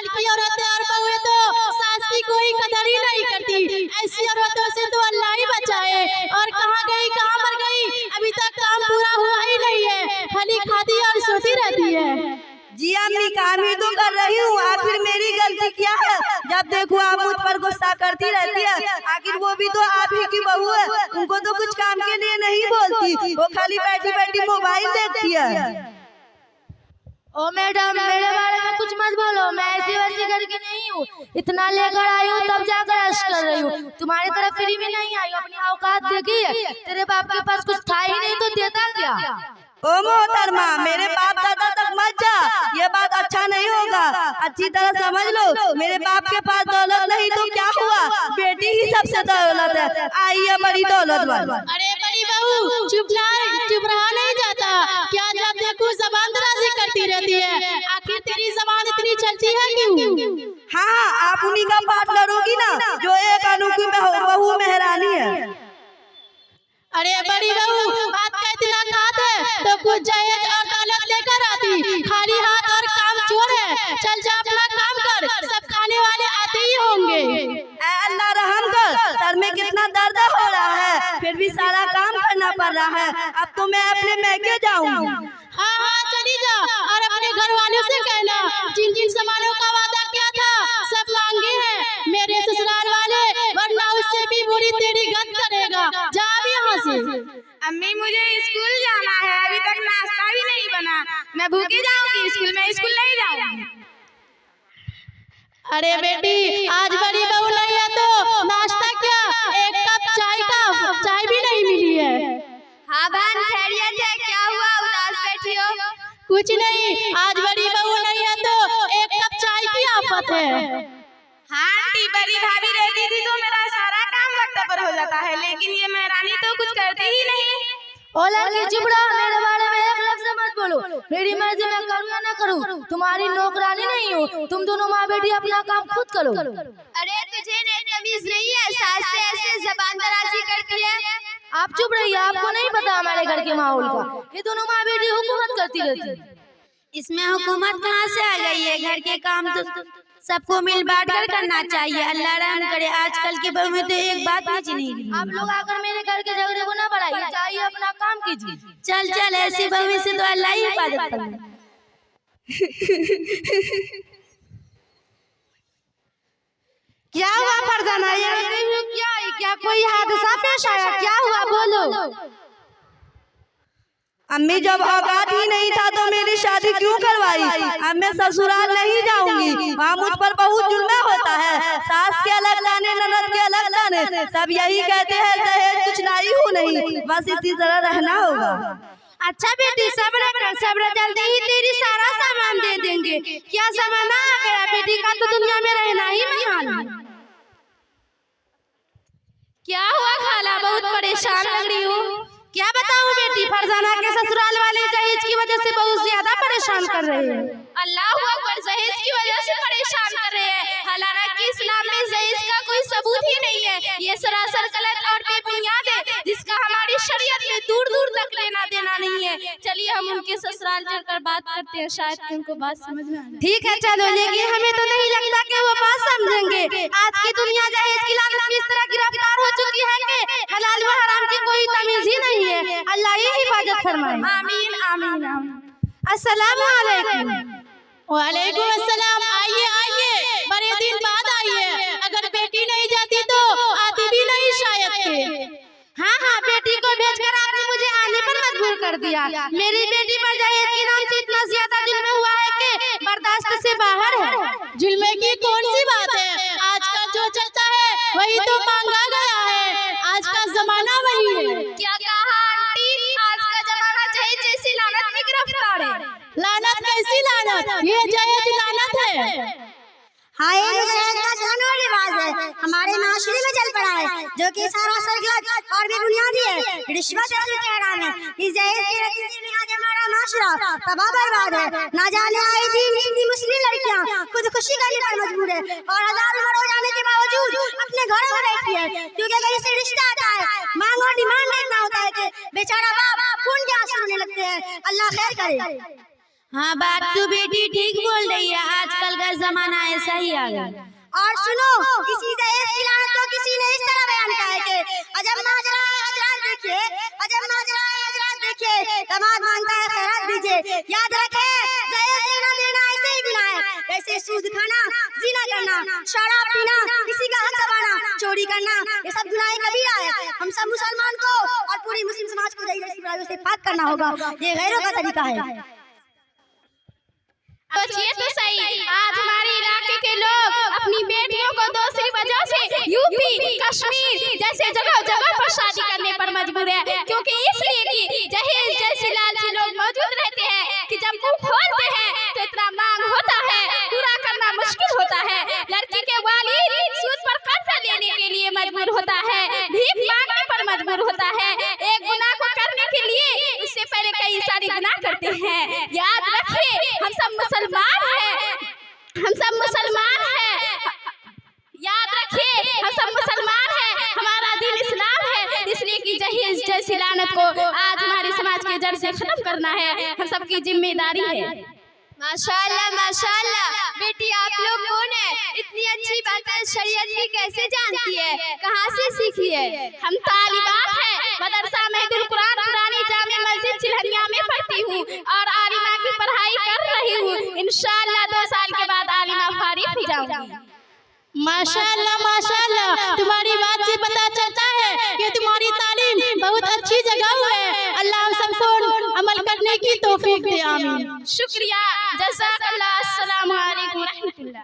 आजकल की औरतें और बहुएं तो सास की कोई कदर ही नहीं करती। ऐसी औरतों से तो अल्लाह ही बचाए। और कहाँ गई, कहाँ मर गई, अभी तक काम पूरा हुआ ही नहीं है, खाली खाती और सोती रहती है। जी अम्मी, काम ही तो कर रही हूँ, आखिर मेरी गलती क्या है? जब देखो आप मुझ पर गुस्सा करती रहती है। आखिर वो भी तो आप ही की बहू है, उनको तो कुछ काम के लिए नहीं बोलती, वो खाली बैठी बैठी मोबाइल देखती है। ओ मैडम, मेरे बारे में कुछ मत बोलो, मैं ऐसी वैसी करके नहीं हूँ। इतना लेकर आई हूँ तब जाकर ऐश कर रही हूँ, तुम्हारी तरफ फ्री में नहीं आई। अपनी औकात देखी है? तेरे बाप के पास कुछ था ही नहीं तो देता क्या? ओ मोहतरमा, मेरे बाप दादा तक मत जा, ये बात अच्छा नहीं होगा। अच्छी तरह समझ लो, मेरे बाप के पास दौलत नहीं तो क्या हुआ, बेटी ही सबसे दौलत है। आई है बड़ी दौलत वाली। अरे बड़ी बहू, चुप रहा नहीं जाता क्या? जब देखो जबान दराजी करती रहती है, आखिर तेरी जबान इतनी चलती है क्यों? हाँ, आप उन्हीं का पाठ लड़ोगी ना जो एक अनोखी बहू मेहरानी है। अरे बड़ी बहू, बात का इतना खात है तो कुछ जहेज और दौलत लेकर आती, खाली हाथ और काम चोर है। चल जा अपना काम कर, सब खाने वाले आते ही होंगे। अल्लाह रहम कर, सर में कितना दर्द हो रहा है, फिर भी सारा काम करना पड़ रहा है। अब तो मैं अपने मैके जाऊंगी। हाँ, चली जा और अपने घर वालों से कहना जिन जिन सामानों का वादा किया था सब मांगे हैं मेरे ससुराल वाले, वरना उससे भी बुरी तेरी गत करेगा। जा भी यहाँ से। अम्मी, मुझे स्कूल जाना है, अभी तक नाश्ता भी नहीं बना, मैं भूखी जाऊंगी स्कूल में, स्कूल नहीं जाऊंगी। अरे बेटी, आज बड़ी बहू नहीं है तो नाश्ता क्या, एक कप चाय भी नहीं मिली है। हाँ बहन, खैरियत है? क्या हुआ, उदास बैठी हो? कुछ नहीं, आज बड़ी बहू नहीं है तो एक कप चाय की आफत है। हाँ आंटी, बड़ी भाभी रहती थी तो मेरा सारा काम वक्त पर हो जाता है, लेकिन ये महारानी तो कुछ करती ही नहीं। ओ लड़की, चुप रहो, मेरे बारे में एक लफ्ज़ मत बोलो। मेरी मर्जी मैं करूँ या ना करूँ, तुम्हारी नौकरानी नहीं हूँ। तुम दोनों माँ बेटी अपना काम खुद करो। अरे तुझे तमीज नहीं है, सास से ऐसे जबान दराजी करती है। आप चुप रहिए, आपको नहीं पता हमारे घर के माहौल का। ये दोनों माँ बेटी हुकूमत करती रहती है। इसमें हुकूमत कहाँ से आ गई है? घर के काम तो सबको मिल बांट कर करना चाहिए। अल्लाह रहम करे, आजकल के बहू में तो एक बात भी नहीं। आप लोग आकर मेरे घर के झगड़े को ना बढ़ाइए, चाहिए अपना काम कीजिए। चल, ऐसी बहू से तो अल्लाह ही हिफाजत करे। क्या हुआ फरजाना, क्या कोई हादसा पेश आया? क्या हुआ, बोलो। अम्मी, जब औकात ही नहीं था तो मेरी शादी क्यों करवाई? अब मैं ससुराल नहीं जाऊंगी, वहाँ मुझ पर बहुत जुल्म होता है। सास के अलग लाने, ननद के अलग लाने, सब यही कहते हैं दहेज कुछ लाई हूँ नहीं, बस इसी तरह रहना होगा। अच्छा बेटी, सब्र कर, सब्र, जल्दी ही तेरी सारा सामान दे देंगे। क्या जमाना आ गया, बेटी का तो दुनिया में रहना ही महान है। क्या हुआ खाला, बहुत परेशान लग रही हो? क्या बताऊं बेटी, फरजाना के ससुराल वाले दहेज की वजह से बहुत ज्यादा परेशान कर रहे हैं। अल्लाह अकबर, दहेज की वजह से परेशान कर रहे हैं? हालांकि इस्लाम में दहेज का कोई सबूत ही नहीं है, ये सरासर गलत और बेबुनियाद है, जिसका हमारी शरीयत में दूर दूर तक लेना देना नहीं है। चलिए हम उनके ससुराल चलकर बात करते हैं, शायद कि उनको बात समझ में आए। ठीक है चलो, लेकिन हमें तो नहीं लगता कि वो बात समझेंगे। आज की दुनिया दहेज की लानत में इस तरह गिरफ्तार हो चुकी है कि हलाल व हराम की कोई तमीज ही नहीं है। अल्लाह ही हिफाजत फरमाए। आमीन आमीन आमीन। अस्सलाम वालेकुम। वालेकुम अस्सलाम। आइए, बड़े दिन बाद आइए। अगर बेटी नहीं जाती तो आती भी नहीं शायद के। हाँ, बेटी को भेजकर आपने मुझे आने पर मजबूर कर दिया। मेरी बेटी पर दहेज के नाम से इतना ज्यादा जुल्म हुआ है कि बर्दाश्त से बाहर है। जुल्म की कौन सी बात है? आजकल जो चलता है वही तो मांगा गया है, आज का जमाना वही है। क्या कहा आंटी, आज का जमाना दहेज जैसी लानत में गिरफ्तार है। लानत कैसी लानत, ये दहेज लानत है। हाँ, ये जो दहेज का कानूनी रिवाज है हमारे माशरे में चल पड़ा है, जो कि सरासर गलत और बेबुनियादी है। रिश्वत है चेहरा में, इस दहेज के नतीजे में आज हमारा माशरा तबाह बर्बाद है। ना जाने आई थी मुस्लिम लड़कियां खुदकुशी करने पर मजबूर है और हजारों मर हो जाने के बावजूद अपने घरों में बैठी है, क्योंकि अगर इसे रिश्ता आता है मांग और डिमांड इतना होता है कि बेचारा बाप खून के आंसू रोने लगते हैं। अल्लाह खैर करे। हाँ, बात तो बेटी ठीक बोल रही है। आजकल का जमाना है, आ गई। और सुनो, इसी दहेज की लानत को किसी ने इस तरह बयान किया है कि अजब माजरा है हजरात देखिए, अजब माजरा है हजरात देखिए, दामाद मांगता है खैरात दीजिए। याद रखे, दहेज लेना देना ऐसे ही गुनाह है, जैसे सूद खाना, जिना करना, शराब पीना, किसी का हक दबाना, चोरी करना, ये सब गुनाह कबीरा है। हम सब मुसलमान को और पूरी मुस्लिम समाज को दहेज जैसी बुराइयों से पाक करना होगा। ये गैरों का तरीका है। सोचिए तो सही, आज हमारे इलाके के लोग अपनी बेटियों को दूसरी वजह से यूपी, कश्मीर जैसे जगह जगह पर शादी करने पर मजबूर है, क्योंकि इसलिए कि दहेज जैसे लालची लोग मौजूद रहते हैं कि जब मुंह खोलते हैं तो इतना मांग होता है, पूरा करना मुश्किल होता है। लड़की के वालिद सूद पर कर्जा लेने के लिए मजबूर होता है, भीख मांगने पर मजबूर होता है। एक गुनाह को करने के लिए उससे पहले कई सारी गुनाह करते हैं। याद रखिए, हम सब मुसलमान हैं, हम सब मुसलमान हैं। याद रखिए, हम सब मुसलमान हैं, हमारा दीन इस्लाम है, इसलिए कि दहेज जैसी लानत को आज हमारे समाज के जड़ से खत्म करना है, हम सबकी जिम्मेदारी है। माशाल्लाह माशाल्लाह, बेटी आप लोग कौन है? इतनी अच्छी बातें शरीयत की कैसे जानती है? कहाँ से सीखी है? हम तालिबात हैं, मदरसा महदुल कुरान पुरानी जामे मस्जिद चिल्हनिया में पढ़ती हूँ और आलिमा की पढ़ाई कर रही हूँ। इंशाअल्लाह 2 साल के बाद आलिमा फारिग हो जाऊंगी। माशाअल्लाह माशाअल्लाह, तुम्हारी बात से पता चलता है कि तुम्हारी तालीम बहुत अच्छी जगह है। अल्लाह सबको अमल करने की तौफीक दे, आमीन। शुक्रिया, जज़ाकल्लाह, अस्सलामु अलैकुम रहमतुल्लाह।